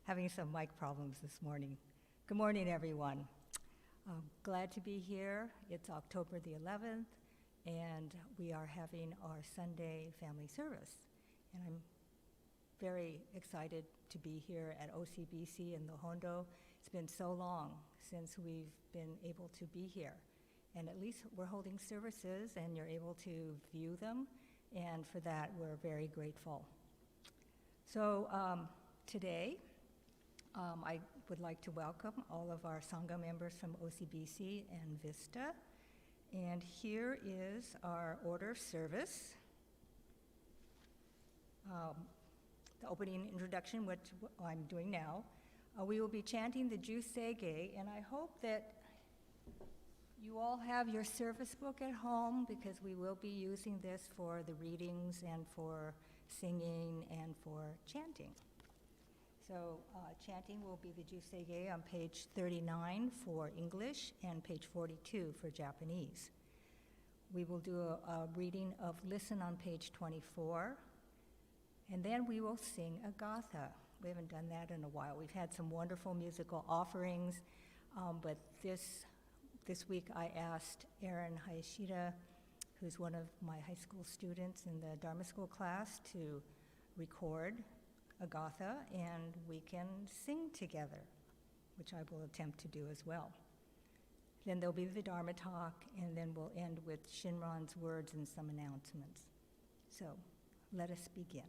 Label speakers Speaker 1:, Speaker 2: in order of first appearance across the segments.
Speaker 1: having some mic problems this morning. Good morning, everyone. Glad to be here. It's October the 11th, and we are having our Sunday family service. And I'm very excited to be here at OCBC in the Hondo. It's been so long since we've been able to be here. And at least we're holding services and you're able to view them. And for that, we're very grateful. So today, I would like to welcome all of our Sangha members from OCBC and Vista. And here is our order of service. The opening introduction, which I'm doing now. We will be chanting the Jusege, and I hope that you all have your service book at home because we will be using this for the readings and for singing and for chanting. So chanting will be the Jusege on page 39 for English and page 42 for Japanese. We will do a reading of Listen on page 24, and then we will sing a gatha. We haven't done that in a while. We've had some wonderful musical offerings, but this week I asked Erin Hayashida, who's one of my high school students in the Dharma school class, to record a gatha, and we can sing together, which I will attempt to do as well. Then there'll be the Dharma talk, and then we'll end with Shinran's words and some announcements. So let us begin.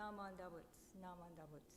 Speaker 1: Namandavutsu, namandavutsu.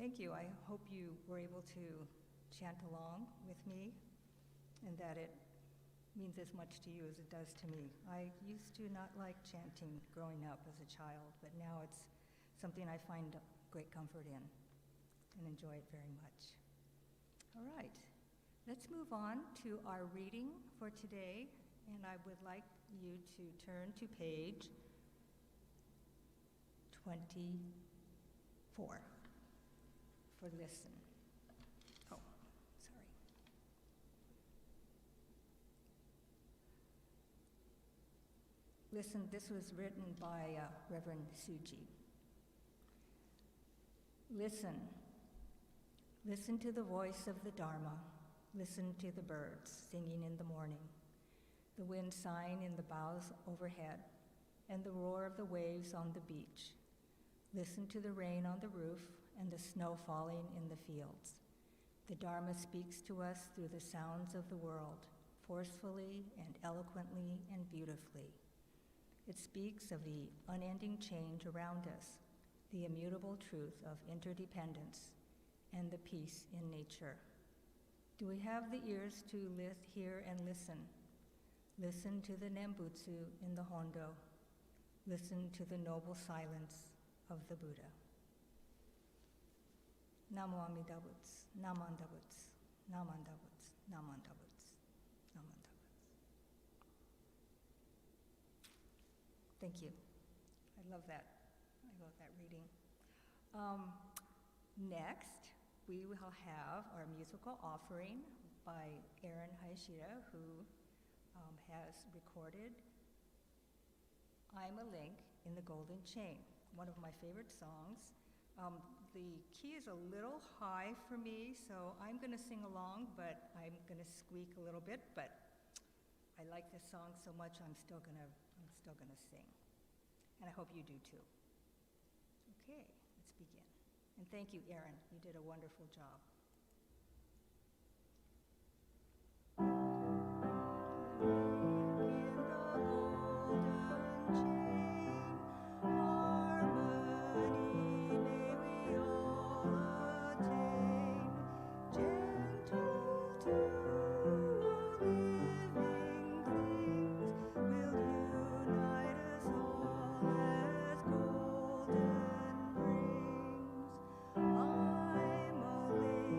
Speaker 1: Thank you. I hope you were able to chant along with me and that it means as much to you as it does to me. I used to not like chanting growing up as a child, but now it's something I find great comfort in and enjoy it very much. All right, let's move on to our reading for today, and I would like you to turn to page 24 for listen. Oh, sorry. Listen, this was written by Reverend Suji. Listen. Listen to the voice of the Dharma. Listen to the birds singing in the morning, the wind sighing in the boughs overhead, and the roar of the waves on the beach. Listen to the rain on the roof and the snow falling in the fields. The Dharma speaks to us through the sounds of the world, forcefully and eloquently and beautifully. It speaks of the unending change around us, the immutable truth of interdependence, and the peace in nature. Do we have the ears to hear and listen? Listen to the Nembutsu in the Hondo. Listen to the noble silence of the Buddha. Namo Amida Butsu, Namanda Butsu, Namanda Butsu, Namanda Butsu, Namanda Butsu. Thank you. I love that. I love that reading. Next, we will have our musical offering by Aaron Hayashida, who has recorded I'm a Link in the Golden Chain, one of my favorite songs. The key is a little high for me, so I'm going to sing along, but I'm going to squeak a little bit, but I like this song so much I'm still going to sing. And I hope you do too. Okay, let's begin. And thank you, Aaron. You did a wonderful job. I'm a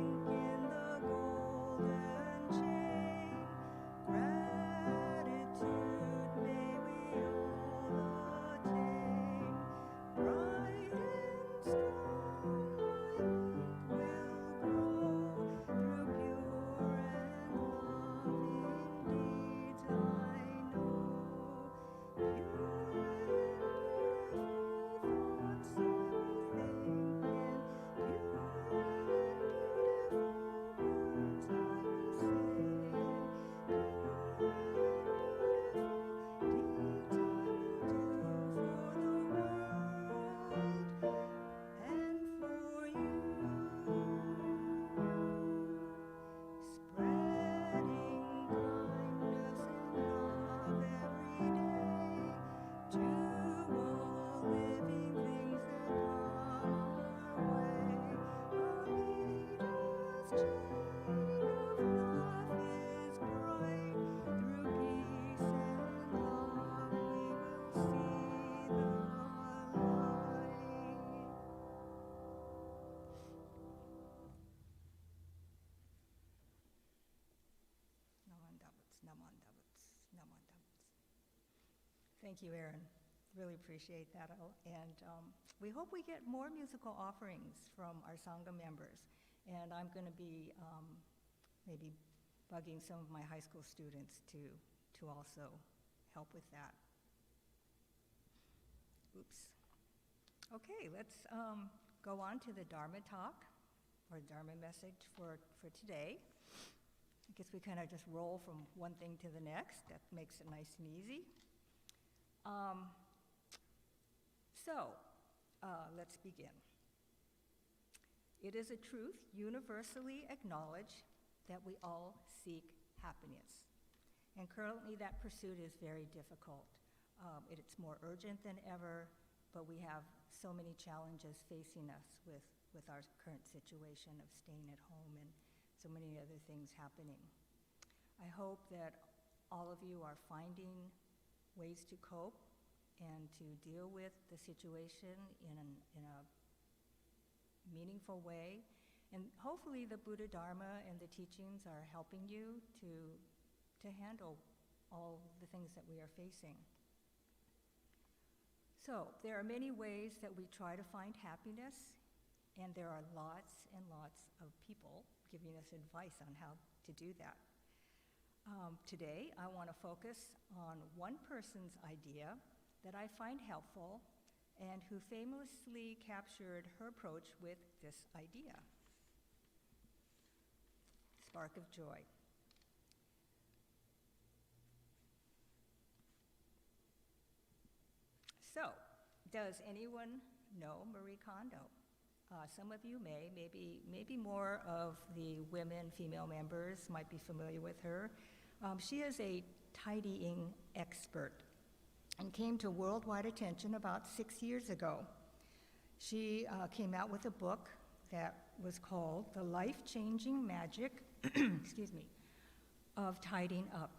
Speaker 1: Namandavats, Namandavats. Thank you, Erin. Really appreciate that. And we hope we get more musical offerings from our Sangha members. And I'm going to be maybe bugging some of my high school students to also help with that. Oops. Okay, let's go on to the Dharma talk, or Dharma message for today. I guess we kind of just roll from one thing to the next. That makes it nice and easy. Let's begin. It is a truth universally acknowledged that we all seek happiness. And currently that pursuit is very difficult. It's more urgent than ever, but we have so many challenges facing us with our current situation of staying at home and so many other things happening. I hope that all of you are finding ways to cope and to deal with the situation in a meaningful way. And hopefully the Buddha Dharma and the teachings are helping you to handle all the things that we are facing. So there are many ways that we try to find happiness, and there are lots and lots of people giving us advice on how to do that. Today, I want to focus on one person's idea that I find helpful and who famously captured her approach with this idea. Spark of joy. So, does anyone know Marie Kondo? Some of you may, maybe more of the female members might be familiar with her. She is a tidying expert and came to worldwide attention about 6 years ago. She came out with a book that was called The Life-Changing Magic of Tidying Up,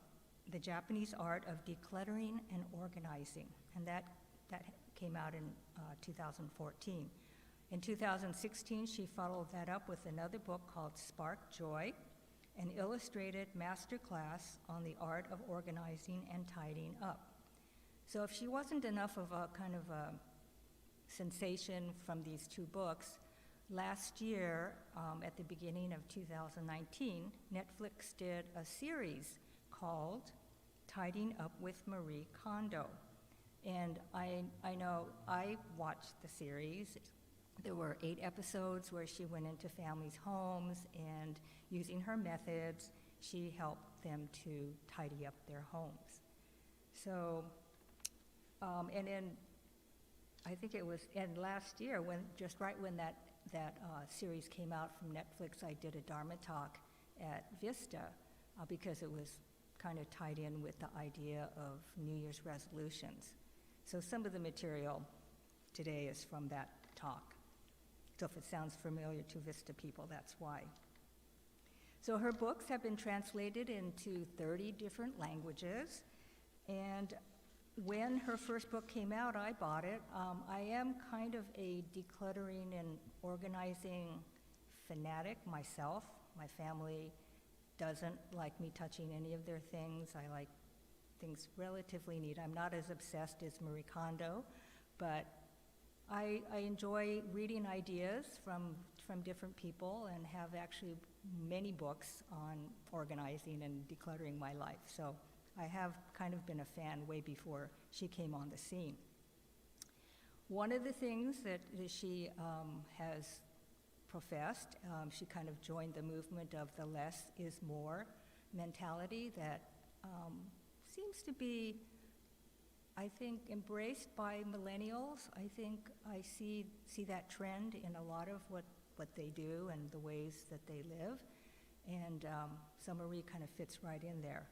Speaker 1: the Japanese Art of Decluttering and Organizing. And that came out in 2014. In 2016, she followed that up with another book called Spark Joy, an illustrated masterclass on the art of organizing and tidying up. So if she wasn't enough of a kind of a sensation from these two books, last year, at the beginning of 2019, Netflix did a series called Tidying Up with Marie Kondo. And I know I watched the series. There were 8 episodes where she went into families' homes, and using her methods, she helped them to tidy up their homes. So, and then I think it was, and last year, just right when that series came out from Netflix, I did a Dharma talk at Vista because it was kind of tied in with the idea of New Year's resolutions. So some of the material today is from that talk. So if it sounds familiar to Vista people, that's why. So her books have been translated into 30 different languages, and when her first book came out, I bought it. I am kind of a decluttering and organizing fanatic myself. My family doesn't like me touching any of their things. I like things relatively neat. I'm not as obsessed as Marie Kondo, but I enjoy reading ideas from different people and have actually many books on organizing and decluttering my life. So I have kind of been a fan way before she came on the scene. One of the things that she has professed, she kind of joined the movement of the less is more mentality that seems to be, I think, embraced by millennials. I think I see that trend in a lot of what they do and the ways that they live. And so Marie kind of fits right in there.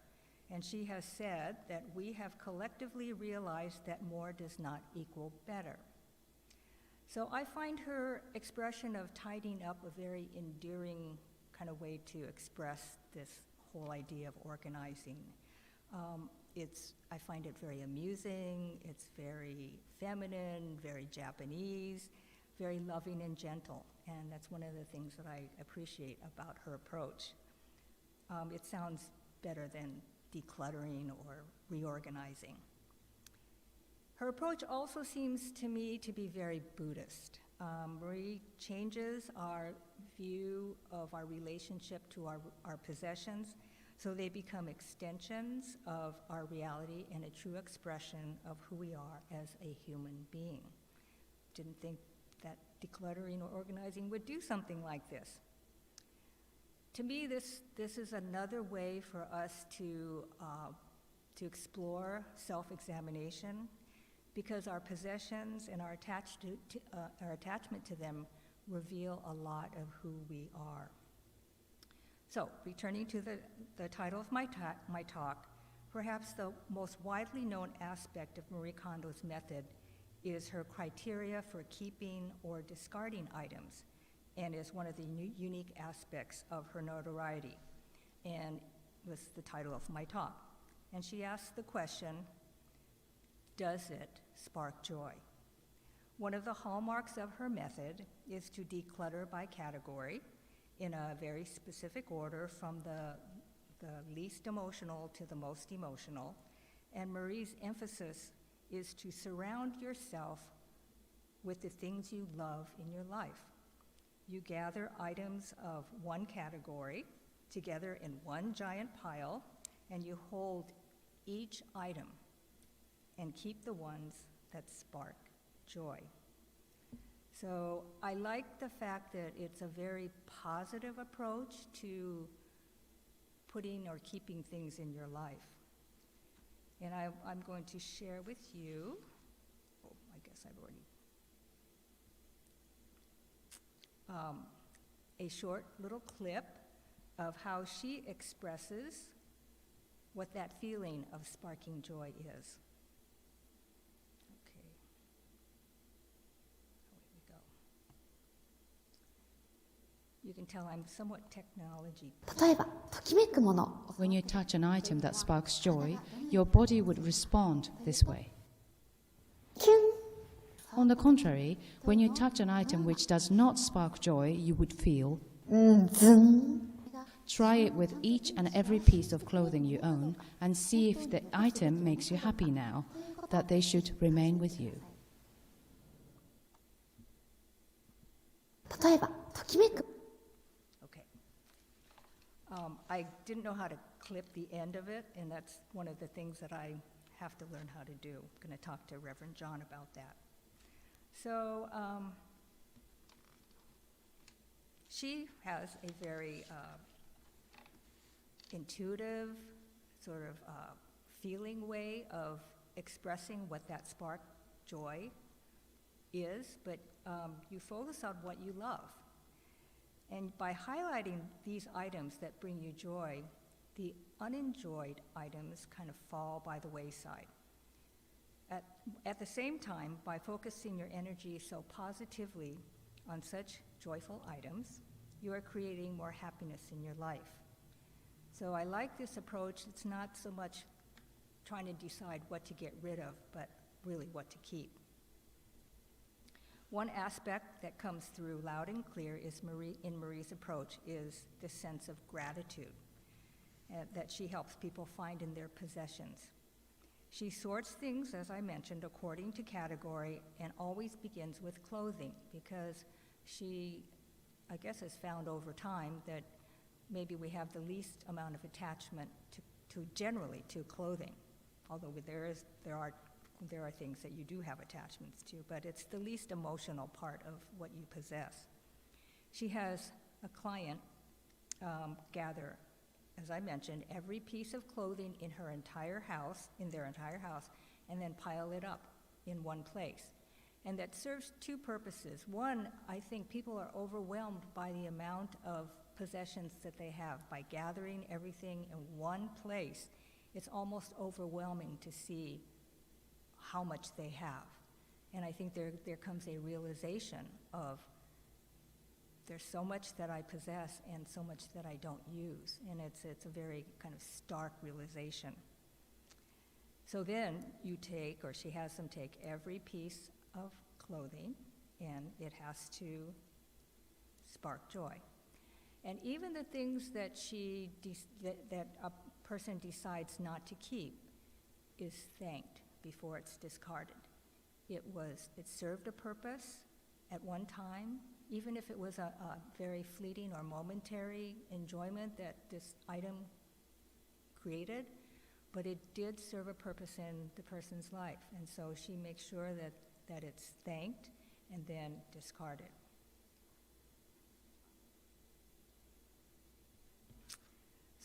Speaker 1: And she has said that we have collectively realized that more does not equal better. So I find her expression of tidying up a very endearing kind of way to express this whole idea of organizing. I find it very amusing, it's very feminine, very Japanese, very loving and gentle, and that's one of the things that I appreciate about her approach. It sounds better than decluttering or reorganizing. Her approach also seems to me to be very Buddhist. Marie changes our view of our relationship to our possessions so they become extensions of our reality and a true expression of who we are as a human being. Didn't think that decluttering or organizing would do something like this. To me, this is another way for us to explore self-examination, because our possessions and our attachment to them reveal a lot of who we are. So, returning to the title of my talk, perhaps the most widely known aspect of Marie Kondo's method is her criteria for keeping or discarding items, and is one of the unique aspects of her notoriety, and was the title of my talk. And she asked the question, does it spark joy? One of the hallmarks of her method is to declutter by category in a very specific order from the least emotional to the most emotional. And Marie's emphasis is to surround yourself with the things you love in your life. You gather items of one category together in one giant pile, and you hold each item and keep the ones that spark joy. So I like the fact that it's a very positive approach to putting or keeping things in your life. And I'm going to share with you, I guess I've already, a short little clip of how she expresses what that feeling of sparking joy is. Okay. Here we go. You can tell I'm somewhat technology.
Speaker 2: 例えば、ときめくもの。
Speaker 3: When you touch an item that sparks joy, your body would respond this way.
Speaker 2: キュン。
Speaker 3: On the contrary, when you touch an item which does not spark joy, you would feel.
Speaker 2: ズン。
Speaker 3: Try it with each and every piece of clothing you own and see if the item makes you happy now, that they should remain with you.
Speaker 2: 例えば、ときめく。
Speaker 1: Okay. I didn't know how to clip the end of it, and that's one of the things that I have to learn how to do. I'm going to talk to Reverend John about that. So she has a very intuitive, sort of feeling way of expressing what that spark joy is, but you focus on what you love. And by highlighting these items that bring you joy, the unenjoyed items kind of fall by the wayside. At the same time, by focusing your energy so positively on such joyful items, you are creating more happiness in your life. So I like this approach. It's not so much trying to decide what to get rid of, but really what to keep. One aspect that comes through loud and clear is in Marie's approach is the sense of gratitude that she helps people find in their possessions. She sorts things, as I mentioned, according to category, and always begins with clothing, because she, I guess, has found over time that maybe we have the least amount of attachment to generally to clothing, although there are things that you do have attachments to, but it's the least emotional part of what you possess. She has a client gather, as I mentioned, every piece of clothing in their entire house, and then pile it up in one place. And that serves two purposes. One, I think people are overwhelmed by the amount of possessions that they have. By gathering everything in one place, it's almost overwhelming to see how much they have. And I think there comes a realization of there's so much that I possess and so much that I don't use. And it's a very kind of stark realization. So then you take, or she has them take, every piece of clothing, and it has to spark joy. And even the things that person decides not to keep is thanked before it's discarded. It served a purpose at one time, even if it was a very fleeting or momentary enjoyment that this item created, but it did serve a purpose in the person's life. And so she makes sure that it's thanked and then discarded.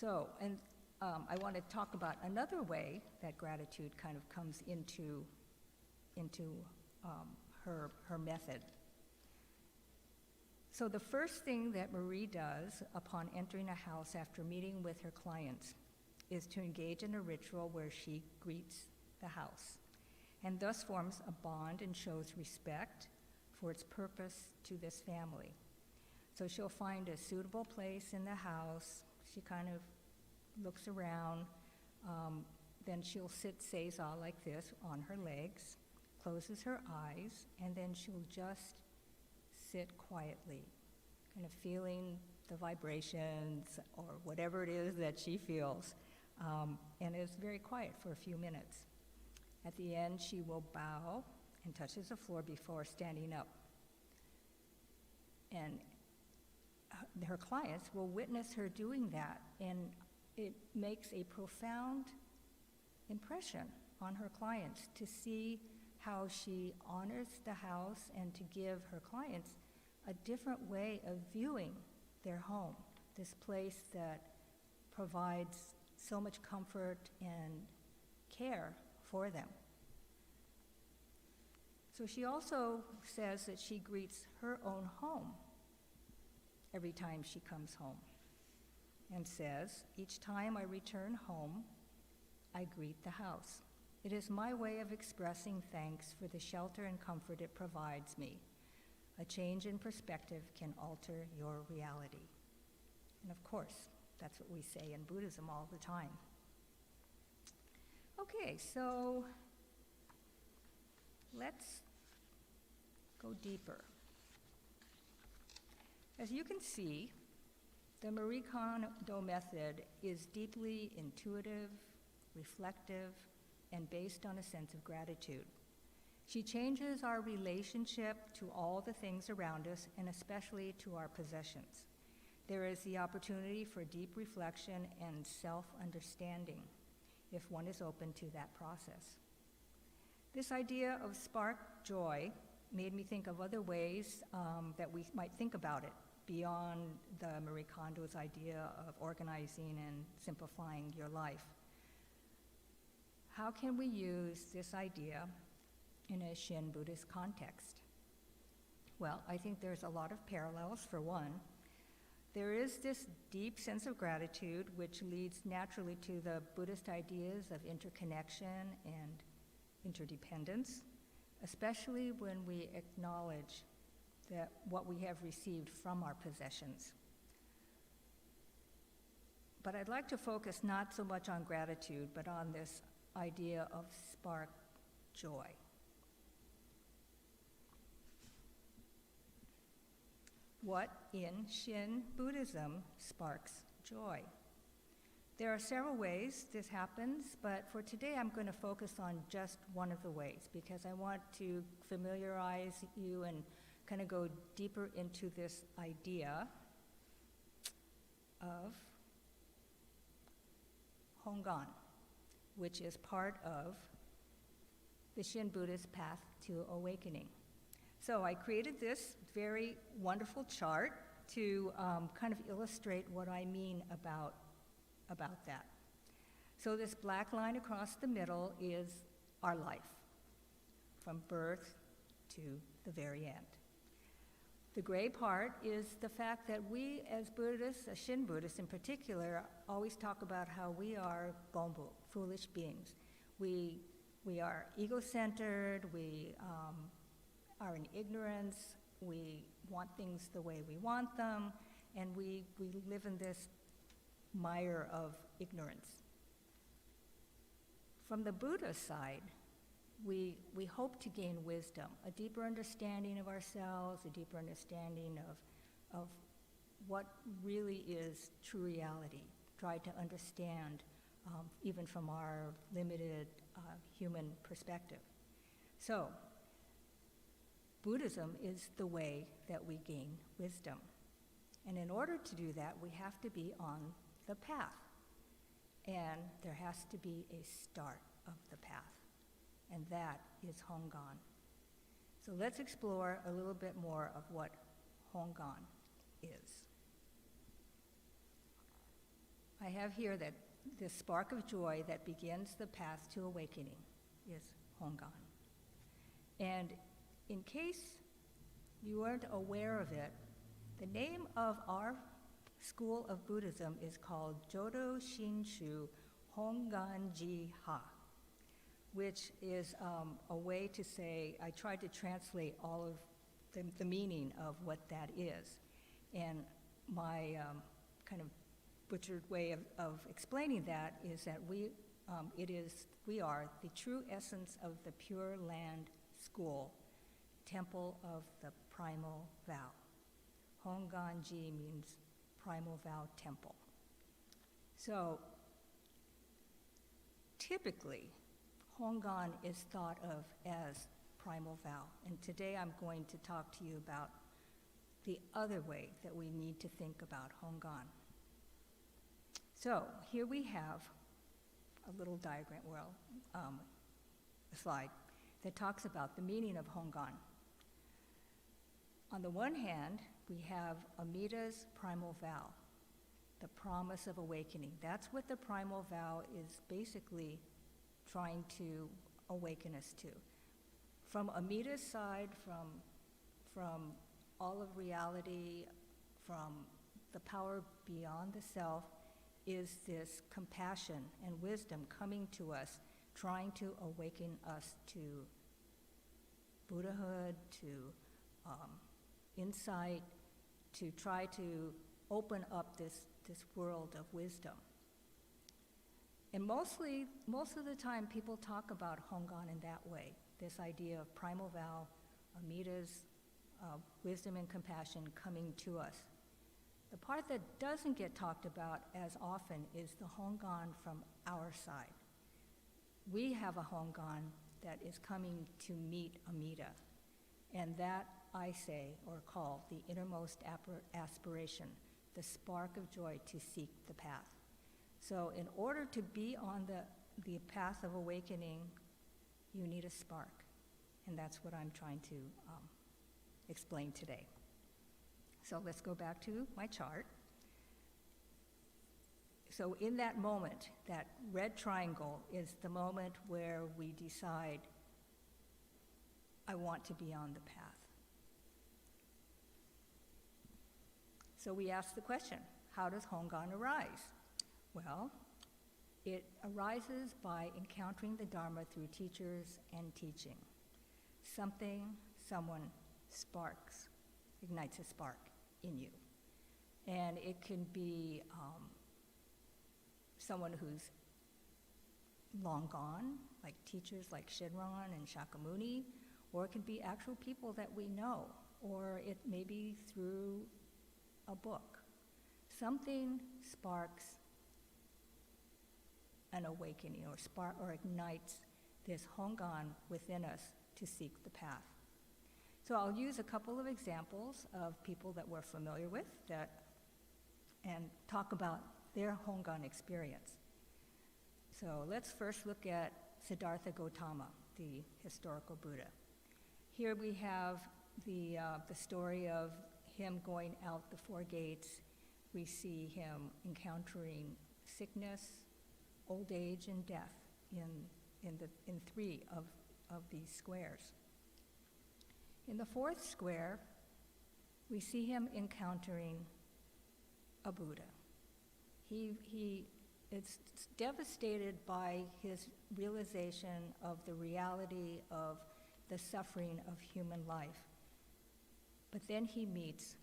Speaker 1: So, and I want to talk about another way that gratitude kind of comes into her method. So the first thing that Marie does upon entering a house after meeting with her clients is to engage in a ritual where she greets the house, and thus forms a bond and shows respect for its purpose to this family. So she'll find a suitable place in the house. She kind of looks around. Then she'll sit seiza like this on her legs, closes her eyes, and then she'll just sit quietly, kind of feeling the vibrations or whatever it is that she feels, and is very quiet for a few minutes. At the end, she will bow and touches the floor before standing up. And her clients will witness her doing that, and it makes a profound impression on her clients to see how she honors the house and to give her clients a different way of viewing their home, this place that provides so much comfort and care for them. So she also says that she greets her own home every time she comes home, and says, "Each time I return home, I greet the house. It is my way of expressing thanks for the shelter and comfort it provides me. A change in perspective can alter your reality." And of course, that's what we say in Buddhism all the time. Okay, so let's go deeper. As you can see, the Marie Kondo method is deeply intuitive, reflective, and based on a sense of gratitude. She changes our relationship to all the things around us, and especially to our possessions. There is the opportunity for deep reflection and self-understanding if one is open to that process. This idea of spark joy made me think of other ways that we might think about it beyond the Marie Kondo's idea of organizing and simplifying your life. How can we use this idea in a Shin Buddhist context? Well, I think there's a lot of parallels. For one, there is this deep sense of gratitude which leads naturally to the Buddhist ideas of interconnection and interdependence, especially when we acknowledge that what we have received from our possessions. But I'd like to focus not so much on gratitude, but on this idea of spark joy. What in Shin Buddhism sparks joy? There are several ways this happens, but for today I'm going to focus on just one of the ways because I want to familiarize you and kind of go deeper into this idea of Hongan, which is part of the Shin Buddhist path to awakening. So I created this very wonderful chart to kind of illustrate what I mean about that. So this black line across the middle is our life, from birth to the very end. The gray part is the fact that we as Buddhists, as Shin Buddhists in particular, always talk about how we are gombu, foolish beings. We are ego-centered, we are in ignorance, we want things the way we want them, and we live in this mire of ignorance. From the Buddha side, we hope to gain wisdom, a deeper understanding of ourselves, a deeper understanding of what really is true reality. Try to understand even from our limited human perspective. So, Buddhism is the way that we gain wisdom. And in order to do that, we have to be on the path. And there has to be a start of the path. And that is Honggon. So let's explore a little bit more of what Honggon is. I have here that the spark of joy that begins the path to awakening is Honggon. And in case you weren't aware of it, the name of our school of Buddhism is called Jodo Shinshu Honggon Ji Ha, which is a way to say, I tried to translate all of the meaning of what that is. And my kind of butchered way of explaining that is that we are the true essence of the Pure Land School, Temple of the Primal Vow. Honggon Ji means Primal Vow Temple. So typically, Honggon is thought of as primal vow. And today I'm going to talk to you about the other way that we need to think about Honggon. So here we have a little diagram, a slide that talks about the meaning of Honggon. On the one hand, we have Amida's primal vow, the promise of awakening. That's what the primal vow is basically trying to awaken us to. From Amida's side, from all of reality, from the power beyond the self, is this compassion and wisdom coming to us, trying to awaken us to Buddhahood, to insight, to try to open up this world of wisdom. And most of the time, people talk about Honggon in that way, this idea of primal vow, Amida's wisdom and compassion coming to us. The part that doesn't get talked about as often is the Honggon from our side. We have a Honggon that is coming to meet Amida, and that I say, or call, the innermost aspiration, the spark of joy to seek the path. So in order to be on the path of awakening, you need a spark. And that's what I'm trying to explain today. So let's go back to my chart. So in that moment, that red triangle is the moment where we decide, I want to be on the path. So we ask the question, how does Honggon arise? Well, it arises by encountering the Dharma through teachers and teaching. Someone sparks, ignites a spark in you. And it can be someone who's long gone, like teachers like Shinran and Shakyamuni, or it can be actual people that we know, or it may be through a book. Something sparks an awakening or ignites this Honggon within us to seek the path. So I'll use a couple of examples of people that we're familiar with and talk about their Honggon experience. So let's first look at Siddhartha Gautama, the historical Buddha. Here we have the story of him going out the four gates. We see him encountering sickness, old age, and death in three of these squares. In the fourth square, we see him encountering a Buddha. He is devastated by his realization of the reality of the suffering of human life. But then he meets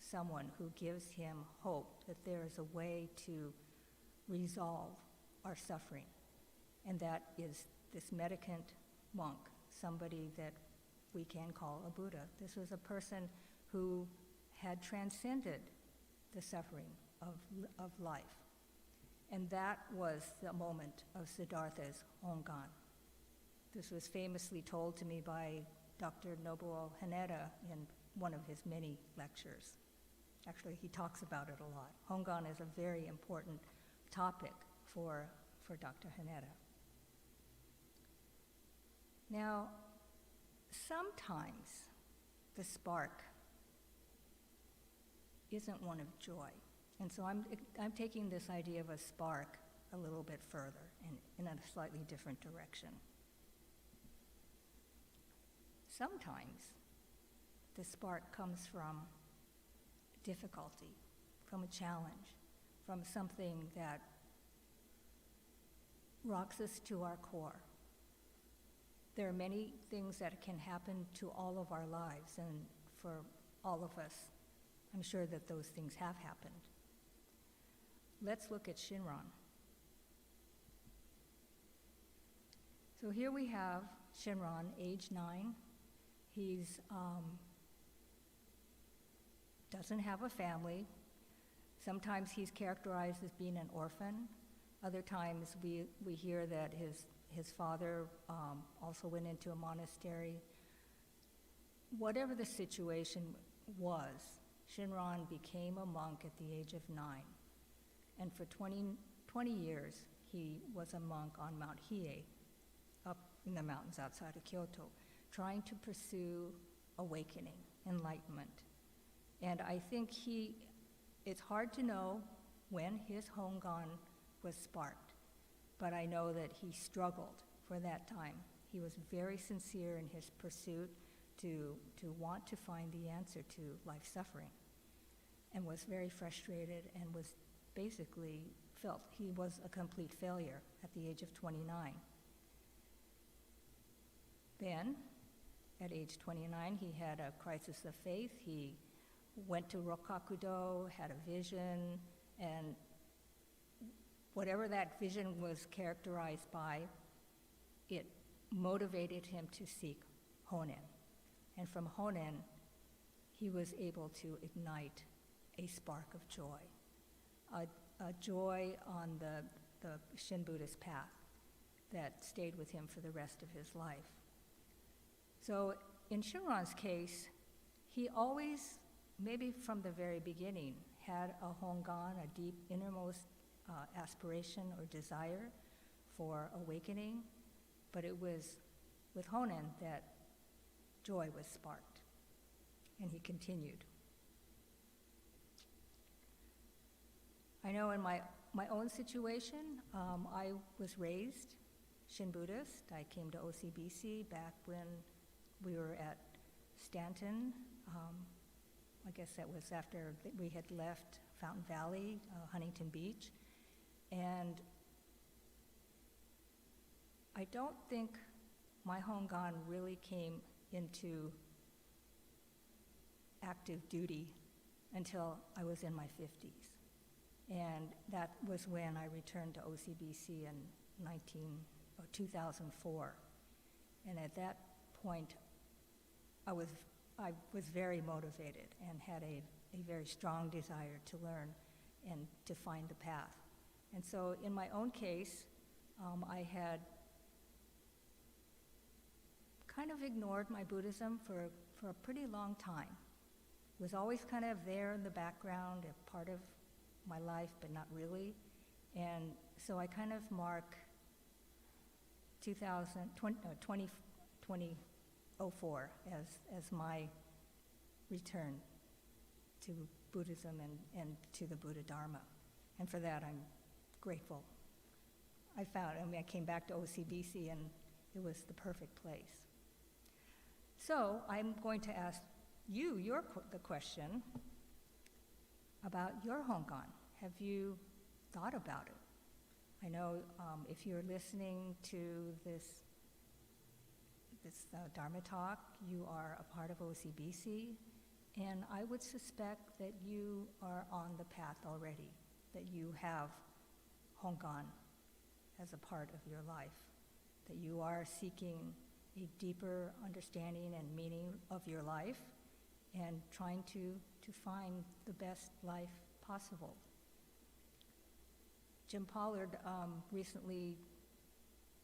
Speaker 1: someone who gives him hope that there is a way to resolve our suffering. And that is this mendicant monk, somebody that we can call a Buddha. This was a person who had transcended the suffering of life. And that was the moment of Siddhartha's Hongan. This was famously told to me by Dr. Nobuo Haneda in one of his many lectures. Actually, he talks about it a lot. Hongan is a very important topic for Dr. Haneda. Now, sometimes the spark isn't one of joy. And so I'm taking this idea of a spark a little bit further in a slightly different direction. Sometimes the spark comes from difficulty, from a challenge, from something that rocks us to our core. There are many things that can happen to all of our lives, and for all of us, I'm sure that those things have happened. Let's look at Shinran. So here we have Shinran, age 9. He's doesn't have a family. Sometimes he's characterized as being an orphan. Other times we hear that his father also went into a monastery. Whatever the situation was, Shinran became a monk at the age of 9. And for 20 years, he was a monk on Mount Hiei, up in the mountains outside of Kyoto, trying to pursue awakening, enlightenment. And I think it's hard to know when his Hongan was sparked, but I know that he struggled for that time. He was very sincere in his pursuit to want to find the answer to life suffering, and was very frustrated and was basically felt he was a complete failure at the age of 29. Then, at age 29, he had a crisis of faith. He went to Rokkakudo, had a vision, and whatever that vision was characterized by, it motivated him to seek Honen. And from Honen, he was able to ignite a spark of joy, a joy on the Shin Buddhist path that stayed with him for the rest of his life. So in Shinran's case, he always, maybe from the very beginning, had a Hongan, a deep innermost aspiration or desire for awakening, but it was with Honen that joy was sparked, and he continued. I know in my own situation, I was raised Shin Buddhist. I came to OCBC back when we were at Stanton. I guess that was after we had left Fountain Valley, Huntington Beach. And I don't think my Hongan really came into active duty until I was in my 50s. And that was when I returned to OCBC in 2004. And at that point, I was very motivated and had a very strong desire to learn and to find the path. And so in my own case, I had kind of ignored my Buddhism for a pretty long time. It was always kind of there in the background, a part of my life, but not really. And so I kind of mark 2004 as my return to Buddhism and to the Buddha Dharma. And for that, I'm grateful. I came back to OCBC and it was the perfect place. So I'm going to ask you the question about your Hongan. Have you thought about it? I know if you're listening to this Dharma talk, you are a part of OCBC, and I would suspect that you are on the path already, that you have Hongan as a part of your life, that you are seeking a deeper understanding and meaning of your life and trying to find the best life possible. Jim Pollard recently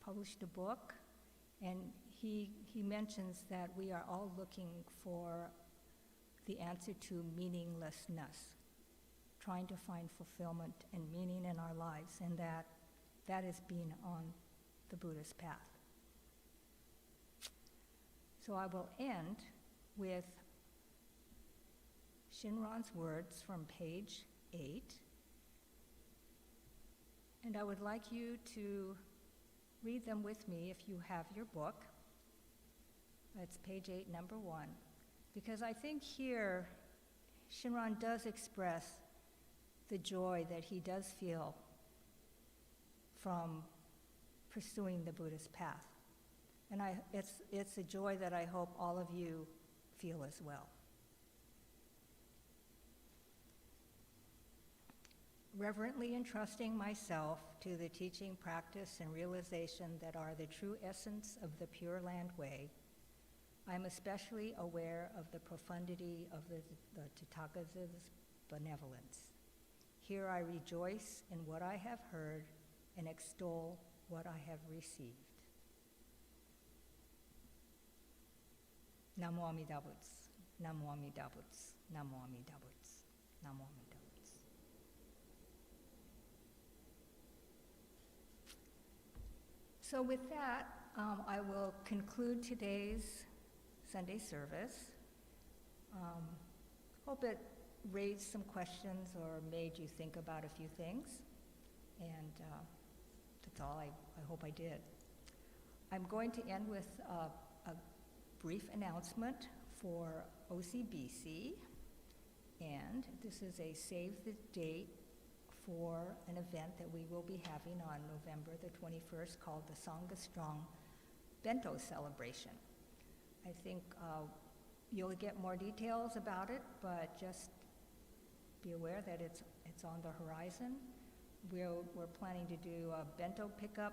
Speaker 1: published a book, and he mentions that we are all looking for the answer to meaninglessness, trying to find fulfillment and meaning in our lives, and that is being on the Buddhist path. So I will end with Shinran's words from page 8, and I would like you to read them with me if you have your book. That's page 8, number 1, because I think here Shinran does express the joy that he does feel from pursuing the Buddhist path. And it's a joy that I hope all of you feel as well. Reverently entrusting myself to the teaching, practice, and realization that are the true essence of the Pure Land Way, I am especially aware of the profundity of the Tathagata's benevolence. Here I rejoice in what I have heard and extol what I have received. Namo Amida Butsu, Namo Amida Butsu, Namo Amida Butsu, Namo Amida Butsu. So with that, I will conclude today's Sunday service. Hope it raised some questions or made you think about a few things, and that's all I hope I did. I'm going to end with a brief announcement for OCBC, and this is a save the date for an event that we will be having on November the 21st called the Sangha Strong Bento Celebration. I think you'll get more details about it, but just be aware that it's on the horizon. We're planning to do a bento pickup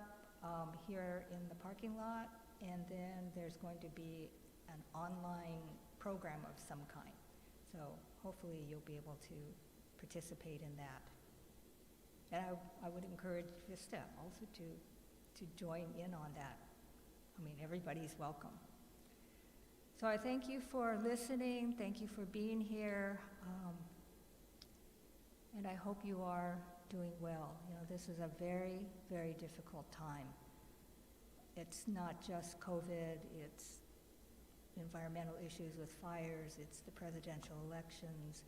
Speaker 1: here in the parking lot, and then there's going to be an online program of some kind. So hopefully you'll be able to participate in that. And I would encourage Vista also to join in on that. I mean, everybody's welcome. So I thank you for listening, thank you for being here, and I hope you are doing well. You know, this is a very, very difficult time. It's not just COVID, it's environmental issues with fires, it's the presidential elections,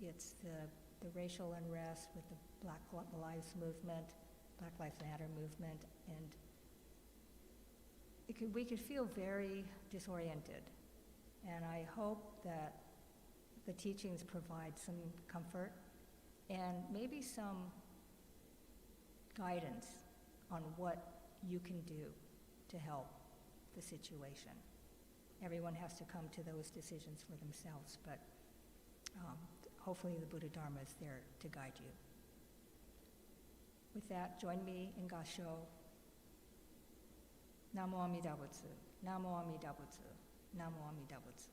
Speaker 1: it's the racial unrest with the Black Lives Matter movement, and we could feel very disoriented. And I hope that the teachings provide some comfort and maybe some guidance on what you can do to help the situation. Everyone has to come to those decisions for themselves, but hopefully the Buddha Dharma is there to guide you. With that, join me in Gasho. Namo Amida Butsu, Namo Amida Butsu, Namo Amida Butsu.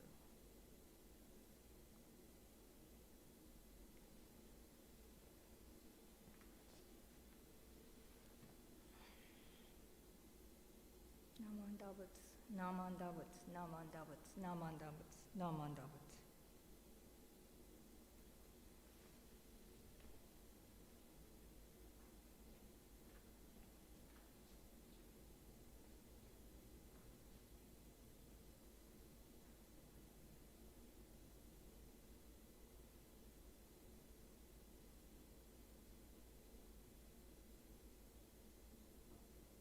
Speaker 1: Naman Dabuts, Naman Dabuts, Naman Dabuts, Naman Dabuts, Naman Dabuts.